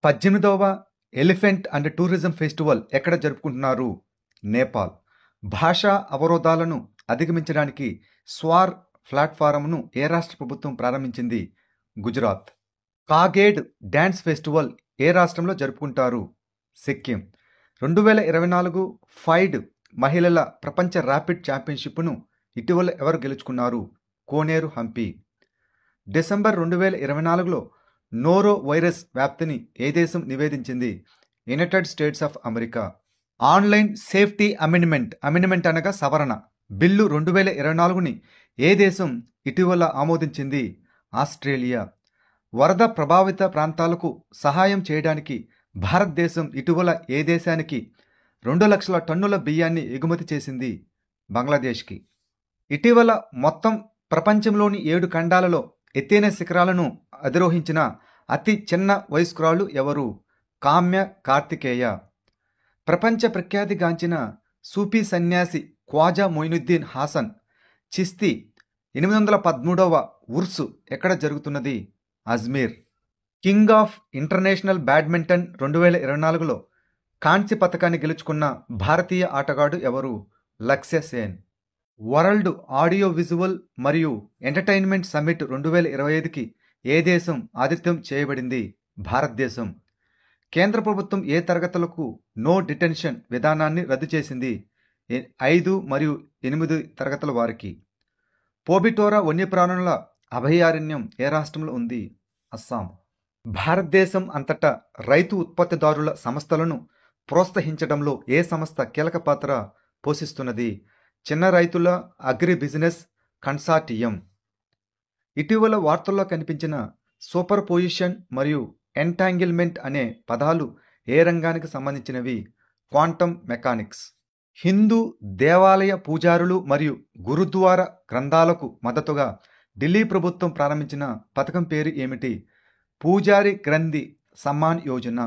18వ elephant and tourism festival ఎక్కడ జరుపుకుంటున్నారు? నేపాల్. భాషా అవరోధాలను అధిగమించడానికి స్వార్ ప్లాట్ఫారంను ఏ రాష్ట్ర ప్రభుత్వం ప్రారంభించింది? గుజరాత్. కాగేడ్ డ్యాన్స్ ఫెస్టివల్ ఏ రాష్ట్రంలో జరుపుకుంటారు? సిక్కిం. 2024 ఫైడ్ మహిళల ప్రపంచ ర్యాపిడ్ ఛాంపియన్షిప్ను ఇటీవల ఎవరు గెలుచుకున్నారు? కోనేరు హంపి. డిసెంబర్ 2024లో నోరో వైరస్ వ్యాప్తిని ఏ దేశం నివేదించింది? United States of America. Online safety amendment అనగా సవరణ బిల్లు 2024ని ఏ దేశం ఇటీవల ఆమోదించింది? ఆస్ట్రేలియా. వరద ప్రభావిత ప్రాంతాలకు సహాయం చేయడానికి భారతదేశం ఇటీవల ఏ దేశానికి 2 లక్షల టన్నుల బియ్యాన్ని ఎగుమతి చేసింది? బంగ్లాదేశ్కి. ఇటీవల మొత్తం ప్రపంచంలోని 7 ఖండాలలో ఎత్తైన శిఖరాలను అధిరోహించిన అతి చిన్న వయస్కురాలు ఎవరు? కామ్య కార్తికేయ. ప్రపంచ ప్రఖ్యాతిగాంచిన సూఫీ సన్యాసి ఖ్వాజా మొయినుద్దీన్ హాసన్ చిస్తీ 813వ ఉర్సు ఎక్కడ జరుగుతున్నది? Ajmer. King of international badminton 2024లో కాంస్య పతకాన్ని గెలుచుకున్న భారతీయ ఆటగాడు ఎవరు? Lakshya Sen. World audio visual మరియు ఎంటర్టైన్మెంట్ సమ్మిట్ 2025కి ఏ దేశం ఆతిథ్యం చేయబడింది? భారతదేశం. కేంద్ర ప్రభుత్వం ఏ తరగతులకు నో డిటెన్షన్ విధానాన్ని రద్దు చేసింది? 5 మరియు 8 తరగతుల వారికి. పోబిటోరా వన్యప్రాణుల అభయారణ్యం ఏ రాష్ట్రంలో ఉంది? అస్సాం. భారతదేశం అంతటా రైతు ఉత్పత్తిదారుల సంస్థలను ప్రోత్సహించడంలో ఏ సంస్థ కీలక పాత్ర పోషిస్తున్నది? చిన్న రైతుల అగ్రి బిజినెస్ కన్సార్టియం. ఇటీవల వార్తల్లో కనిపించిన సూపర్ పొజిషన్ మరియు ఎంటాంగిల్మెంట్ అనే పదాలు ఏ రంగానికి సంబంధించినవి? Quantum mechanics. హిందూ దేవాలయ పూజారులు మరియు గురుద్వారా గ్రంథాలకు మద్దతుగా ఢిల్లీ ప్రభుత్వం ప్రారంభించిన పథకం పేరు ఏమిటి? పూజారి గ్రంథి సమ్మాన్ యోజన.